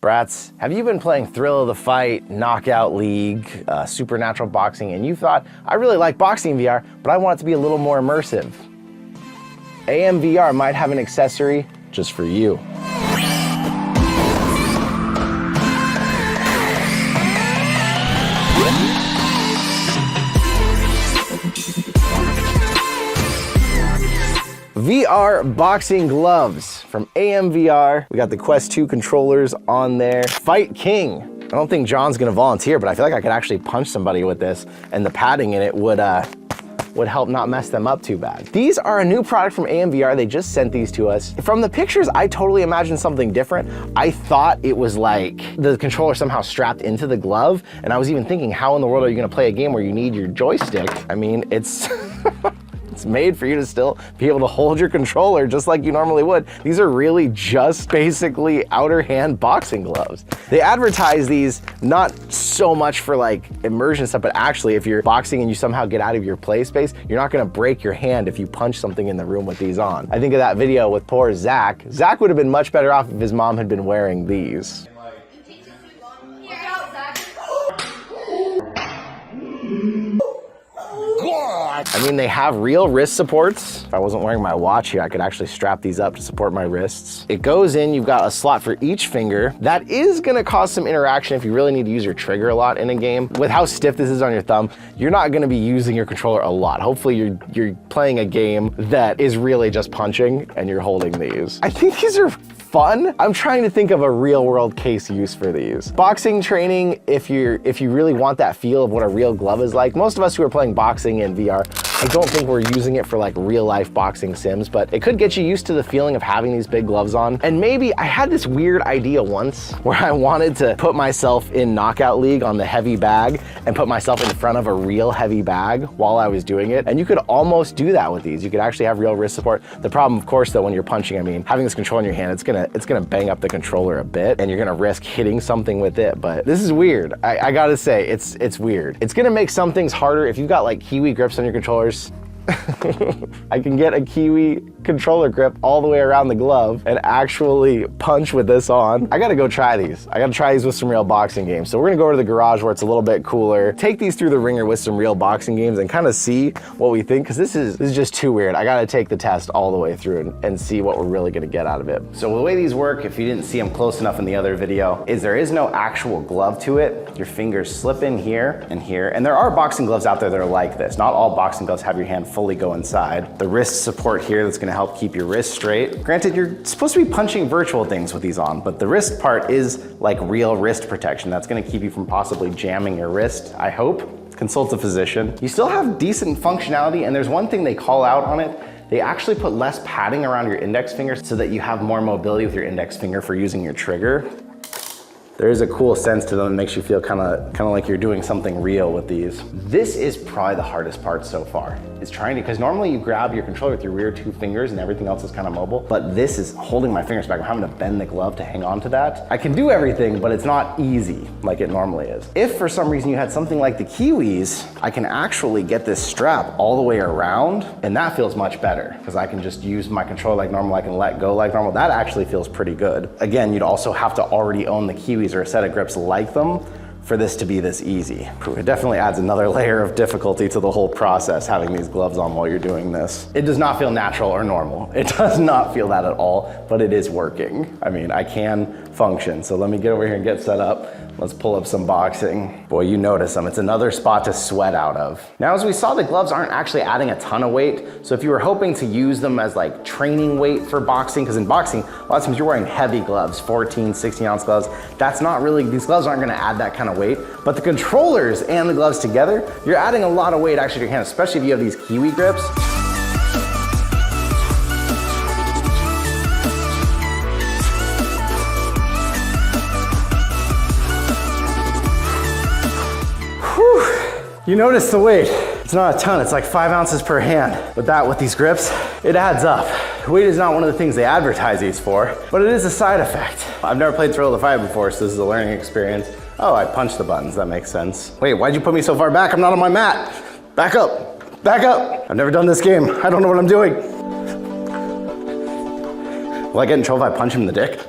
Brats, have you been playing Thrill of the Fight, Knockout League, Supernatural Boxing, and you thought, I really like boxing VR, but I want it to be a little more immersive? AMVR might have an accessory just for you. VR boxing gloves from AMVR. We got the Quest 2 controllers on there. Fight King. I don't think John's gonna volunteer, but I feel like I could actually punch somebody with this, and the padding in it would help not mess them up too bad. These are a new product from AMVR. They just sent these to us. From the pictures, I totally imagined something different. I thought it was like the controller somehow strapped into the glove, and I was even thinking, how in the world are you gonna play a game where you need your joystick? I mean, it's it's made for you to still be able to hold your controller just like you normally would. These are really just basically outer hand boxing gloves. They advertise these not so much for like immersion stuff, but actually if you're boxing and you somehow get out of your play space, you're not gonna break your hand if you punch something in the room with these on. I think of that video with poor Zach. Zach would have been much better off if his mom had been wearing these. I mean, they have real wrist supports. If I wasn't wearing my watch here, I could actually strap these up to support my wrists. It goes in, you've got a slot for each finger. That is gonna cause some interaction if you really need to use your trigger a lot in a game. With how stiff this is on your thumb, you're not gonna be using your controller a lot. Hopefully you're playing a game that is really just punching and you're holding these. I think these are fun. I'm trying to think of a real world case use for these. Boxing training, if you really want that feel of what a real glove is like. Most of us who are playing boxing in VR, I don't think we're using it for like real life boxing sims, but it could get you used to the feeling of having these big gloves on. And maybe I had this weird idea once where I wanted to put myself in Knockout League on the heavy bag and put myself in front of a real heavy bag while I was doing it. And you could almost do that with these. You could actually have real wrist support. The problem, of course, though, when you're punching, I mean, having this control in your hand, it's gonna bang up the controller a bit and you're gonna risk hitting something with it. But this is weird. I gotta say, it's weird. It's gonna make some things harder. If you've got like Kiwi grips on your controllers, I can get a Kiwi controller grip all the way around the glove and actually punch with this on. I gotta go try these. I gotta try these with some real boxing games. So we're gonna go over to the garage where it's a little bit cooler, take these through the ringer with some real boxing games and kind of see what we think, because this is just too weird. I gotta take the test all the way through and see what we're really gonna get out of it. So the way these work, if you didn't see them close enough in the other video, is there is no actual glove to it. Your fingers slip in here and here. And there are boxing gloves out there that are like this. Not all boxing gloves have your hand fully go inside. The wrist support here that's gonna help keep your wrist straight. Granted, you're supposed to be punching virtual things with these on, but the wrist part is like real wrist protection. That's gonna keep you from possibly jamming your wrist, I hope. Consult a physician. You still have decent functionality, and there's one thing they call out on it. They actually put less padding around your index finger so that you have more mobility with your index finger for using your trigger. There is a cool sense to them that makes you feel kind of like you're doing something real with these. This is probably the hardest part so far, is trying to, because normally you grab your controller with your rear two fingers and everything else is kind of mobile, but this is holding my fingers back. I'm having to bend the glove to hang on to that. I can do everything, but it's not easy like it normally is. If for some reason you had something like the Kiwis, I can actually get this strap all the way around, and that feels much better, because I can just use my controller like normal, I can let go like normal. That actually feels pretty good. Again, you'd also have to already own the Kiwis or a set of grips like them for this to be this easy. It definitely adds another layer of difficulty to the whole process, having these gloves on while you're doing this. It does not feel natural or normal. It does not feel that at all, but it is working. I mean, I can function. So let me get over here and get set up. Let's pull up some boxing. Boy, you notice them. It's another spot to sweat out of. Now, as we saw, the gloves aren't actually adding a ton of weight. So if you were hoping to use them as like training weight for boxing, because in boxing, a lot of times you're wearing heavy gloves, 14, 16 ounce gloves. That's not really, these gloves aren't gonna add that kind of weight. But the controllers and the gloves together, you're adding a lot of weight actually to your hand, especially if you have these Kiwi grips. You notice the weight. It's not a ton, it's like 5 ounces per hand. But that, with these grips, it adds up. Weight is not one of the things they advertise these for, but it is a side effect. I've never played Thrill of the Fight before, so this is a learning experience. Oh, I punched the buttons, that makes sense. Wait, why'd you put me so far back? I'm not on my mat. Back up, back up. I've never done this game. I don't know what I'm doing. Will I get in trouble if I punch him in the dick?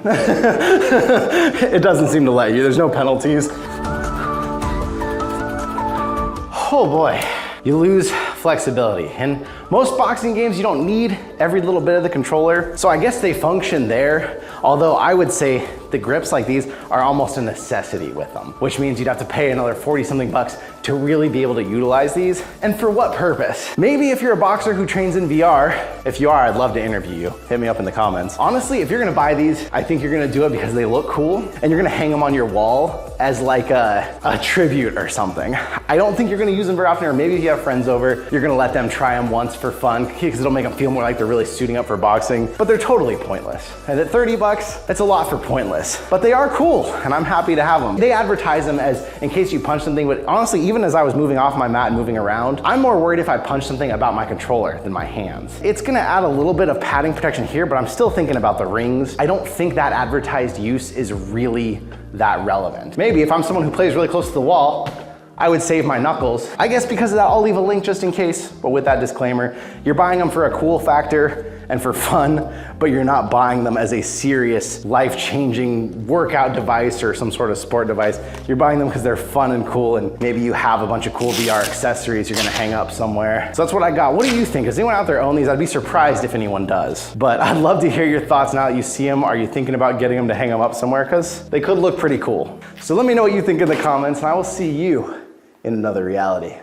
It doesn't seem to let you. There's no penalties. Oh boy, you lose flexibility. In most boxing games, you don't need every little bit of the controller. So I guess they function there. Although I would say the grips like these are almost a necessity with them, which means you'd have to pay another 40 something bucks to really be able to utilize these. And for what purpose? Maybe if you're a boxer who trains in VR, if you are, I'd love to interview you. Hit me up in the comments. Honestly, if you're gonna buy these, I think you're gonna do it because they look cool and you're gonna hang them on your wall as like a tribute or something. I don't think you're gonna use them very often, or maybe if you have friends over, you're gonna let them try them once for fun because it'll make them feel more like they're really suiting up for boxing, but they're totally pointless. And at 30 bucks, that's a lot for pointless, but they are cool and I'm happy to have them. They advertise them as in case you punch something, but honestly, even as I was moving off my mat and moving around, I'm more worried if I punch something about my controller than my hands. It's gonna add a little bit of padding protection here, but I'm still thinking about the rings. I don't think that advertised use is really that relevant. Maybe if I'm someone who plays really close to the wall, I would save my knuckles. I guess because of that, I'll leave a link just in case, but with that disclaimer, you're buying them for a cool factor and for fun, but you're not buying them as a serious, life-changing workout device or some sort of sport device. You're buying them because they're fun and cool, and maybe you have a bunch of cool VR accessories you're gonna hang up somewhere. So that's what I got. What do you think? Does anyone out there own these? I'd be surprised if anyone does. But I'd love to hear your thoughts now that you see them. Are you thinking about getting them to hang them up somewhere? Because they could look pretty cool. So let me know what you think in the comments, and I will see you in another reality.